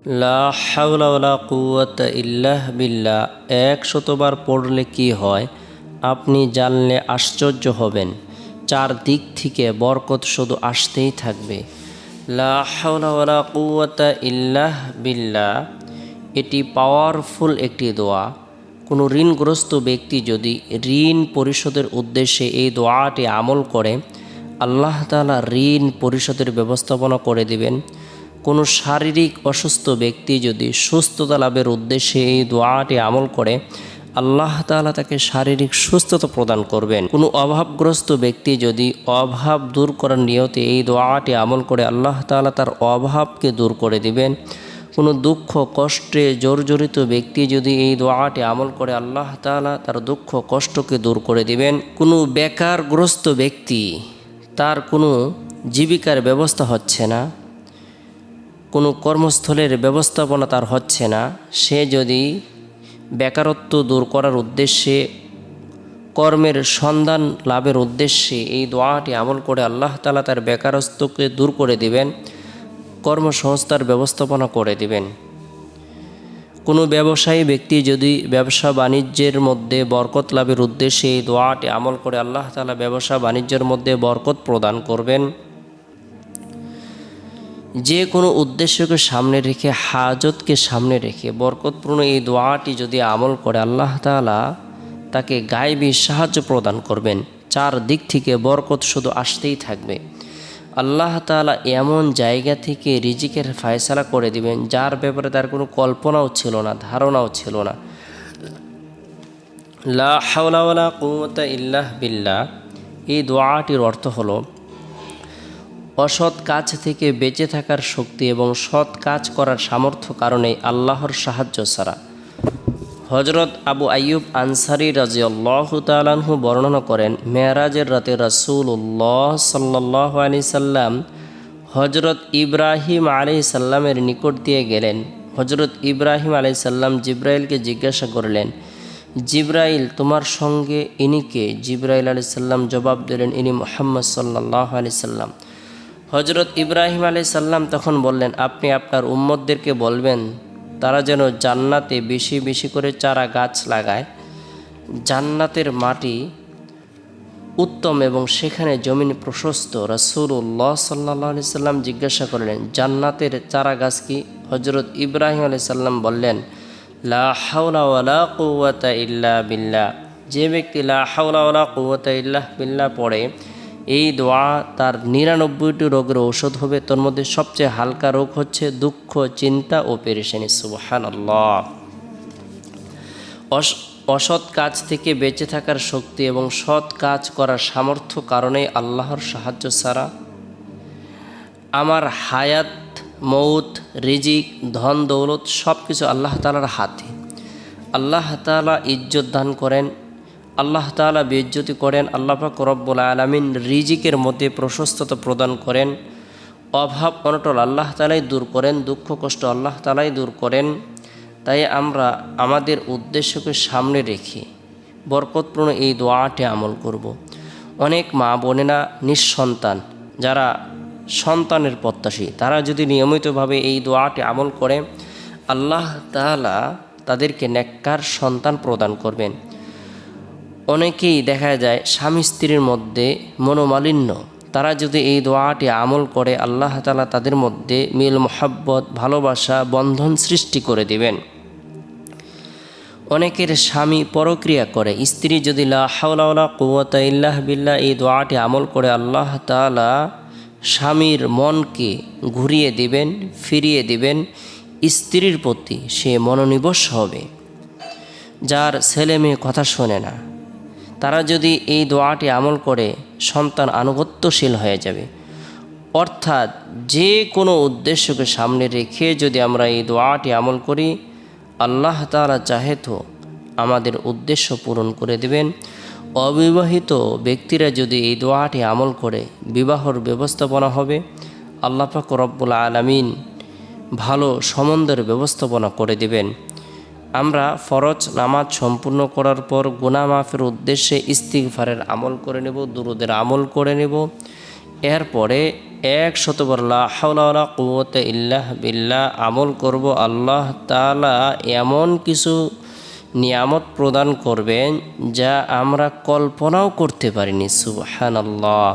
লা হাওলা ওয়ালা কুওয়াতা ইল্লা বিল্লাহ 100বার পড়লে কি হয় আপনি জানলে আশ্চর্য হবেন। চারদিক থেকে বরকত শুধু আসতেই থাকবে। লা হাওলা ওয়ালা কুওয়াতা ইল্লা বিল্লাহ এটি পাওয়ারফুল একটি দোয়া। কোনো ঋণগ্রস্ত ব্যক্তি যদি ঋণ পরিশোধের উদ্দেশ্যে এই দোয়াটি আমল করে, আল্লাহ তাআলা ঋণ পরিশোধের ব্যবস্থাপনা করে দিবেন। কোনো শারীরিক অসুস্থ ব্যক্তি যদি সুস্থতা লাভের উদ্দেশ্যে এই দোয়াটি আমল করে, আল্লাহ তাআলা তাকে শারীরিক সুস্থতা প্রদান করবেন। কোনো অভাবগ্রস্ত ব্যক্তি যদি অভাব দূর করার নিয়তে এই দোয়াটি আমল করে, আল্লাহ তাআলা তার অভাবকে দূর করে দিবেন। কোনো দুঃখ কষ্টে জর্জরিত ব্যক্তি যদি এই দোয়াটি আমল করে, আল্লাহ তাআলা তার দুঃখ কষ্টকে দূর করে দিবেন। কোনো বেকারগ্রস্ত ব্যক্তি, তার কোনো জীবিকার ব্যবস্থা হচ্ছে না, কোনো কর্মস্থলের ব্যবস্থাপনা তার হচ্ছে না, সে যদি বেকারত্ব দূর করার উদ্দেশ্যে কর্মের সন্ধান লাভের উদ্দেশ্যে এই দোয়াটি আমল করে, আল্লাহ তাআলা তার বেকারত্বকে দূর করে দিবেন, কর্মসংস্থার ব্যবস্থাপনা করে দিবেন। কোনো ব্যবসায়ী ব্যক্তি যদি ব্যবসা বাণিজ্যের মধ্যে বরকত লাভের উদ্দেশ্যে এই দোয়াটি আমল করে, আল্লাহ তাআলা ব্যবসা বাণিজ্যের মধ্যে বরকত প্রদান করবেন। যে কোনো উদ্দেশ্যকে সামনে রেখে, হাজতকে সামনে রেখে বরকতপূর্ণ এই দোয়াটি যদি আমল করে, আল্লাহ তাআলা তাকে গায়েবী সাহায্য প্রদান করবেন। চারদিক থেকে বরকত শুধু আসতেই থাকবে। আল্লাহ তাআলা এমন জায়গা থেকে রিজিকের ফয়সালা করে দিবেন যার ব্যাপারে তার কোনো কল্পনাও ছিল না, ধারণাও ছিল না। লা হাওলা ওয়ালা কুওয়াতা ইল্লা বিল্লাহ এই দোয়াটির অর্থ হলো অসৎ কাজ থেকে বেঁচে থাকার শক্তি এবং সৎ কাজ করার সামর্থ্য কারণে আল্লাহর সাহায্য ছাড়া। হজরত আবু আইয়ুব আনসারী রাদিয়াল্লাহু তাআলা আনহু বর্ণনা করেন, মেরাজের রাতে রাসূলুল্লাহ সাল্লাল্লাহু আলাইহি সাল্লাম হজরত ইব্রাহিম আলাইহিস সালামের নিকট দিয়ে গেলেন। হজরত ইব্রাহিম আলাইহিস সালাম জিব্রাইলকে জিজ্ঞাসা করলেন, জিব্রাইল তোমার সঙ্গে ইনি কে? জিব্রাইল আলাইহিস সালাম জবাব দিলেন, ইনি মুহাম্মদ সাল্লাল্লাহু আলাইহি সাল্লাম। হজরত ইব্রাহিম আলাইহিস সালাম তখন বললেন, আপনি আপনার উম্মতদেরকে বলবেন তারা যেন জান্নাতে বেশি বেশি করে চারা গাছ লাগায়। জান্নাতের মাটি উত্তম এবং সেখানে জমিন প্রশস্ত। রাসূলুল্লাহ সাল্লাল্লাহু আলাইহি সাল্লাম জিজ্ঞাসা করলেন, জান্নাতের চারা গাছ কি? হজরত ইব্রাহিম আলাইহিস সালাম বললেন, লা হাওলা ওয়ালা কুওয়াতা ইল্লা বিল্লাহ। যে ব্যক্তি লা হাওলা ওয়ালা কুওয়াতা ইল্লা বিল্লাহ পড়ে, এই দোয়া তার 99টি রোগের ঔষধ হবে। তোর মধ্যে সবচেয়ে হালকা রোগ হচ্ছে দুঃখ, চিন্তা ও পেরেশানি। সুবহানাল্লাহ। অসৎ কাজ থেকে বেঁচে থাকার শক্তি এবং সৎ কাজ করার সামর্থ্য কারণে আল্লাহর সাহায্য ছাড়া আমার হায়াত, মৌত, রিজিক, ধন দৌলত সব কিছু আল্লাহ তাআলার হাতে। আল্লাহ তাআলা ইজ্জত দান করেন, আল্লাহ তাআলা বেইজ্জতি করেন। আল্লাহ পাক রব্বুল আলামিন রিজিকের মধ্যে প্রশস্ততা প্রদান করেন। অভাব অনটন আল্লাহ তাআলাই দূর করেন, দুঃখ কষ্ট আল্লাহ তাআলাই দূর করেন। তাই আমরা আমাদের উদ্দেশ্যকে সামনে রেখে বরকতপূর্ণ এই দোয়াটি আমল করব। অনেক মা বোনেরা নিঃসন্তান, যারা সন্তানের প্রত্যাশী, তারা যদি নিয়মিতভাবে এই দোয়াটি আমল করে, আল্লাহ তাআলা তাদেরকে নেককার সন্তান প্রদান করবেন। অনেকেই দেখা যায় স্বামী স্ত্রীর মধ্যে মনোমালিন্য, তারা যদি এই দোয়াটি আমল করে, আল্লাহ তাআলা তাদের মধ্যে মিল মোহাব্বত, ভালোবাসা, বন্ধন সৃষ্টি করে দিবেন। অনেকের স্বামী পরক্রিয়া করে, স্ত্রী যদি লা হাওলা ওয়ালা কুওয়াতা ইল্লা বিল্লাহ এই দোয়াটি আমল করে, আল্লাহ তাআলা স্বামীর মনকে ঘুরিয়ে দিবেন, ফিরিয়ে দিবেন, স্ত্রীর প্রতি সে মনোনিবেশ হবে। যার ছেলে মেয়ে কথা শোনে না, তারা যদি এই দোয়াটি আমল করে, সন্তান আনুগত্যশীল হয়ে যাবে। অর্থাৎ যে কোনো উদ্দেশ্যকে সামনে রেখে যদি আমরা এই দোয়াটি আমল করি, আল্লাহ তাআলা চাহে তো আমাদের উদ্দেশ্য পূরণ করে দেবেন। অবিবাহিত ব্যক্তিরা যদি এই দোয়াটি আমল করে, বিবাহর ব্যবস্থাপনা হবে। আল্লাহ পাক রব্বুল আলামিন ভালো সম্বন্ধের ব্যবস্থাপনা করে দেবেন। আমরা ফরজ নামাজ সম্পূর্ণ করার পর গুনাহ মাফের উদ্দেশ্যে ইস্তিগফারের আমল করে নেব, দুরূদের আমল করে নেব। এরপরে 100বার লা হাওলা ওয়ালা কুওয়াতা ইল্লা বিল্লাহ আমল করব, আল্লাহ তাআলা এমন কিছু নিয়ামত প্রদান করবেন যা আমরা কল্পনাও করতে পারিনি। সুবহানাল্লাহ।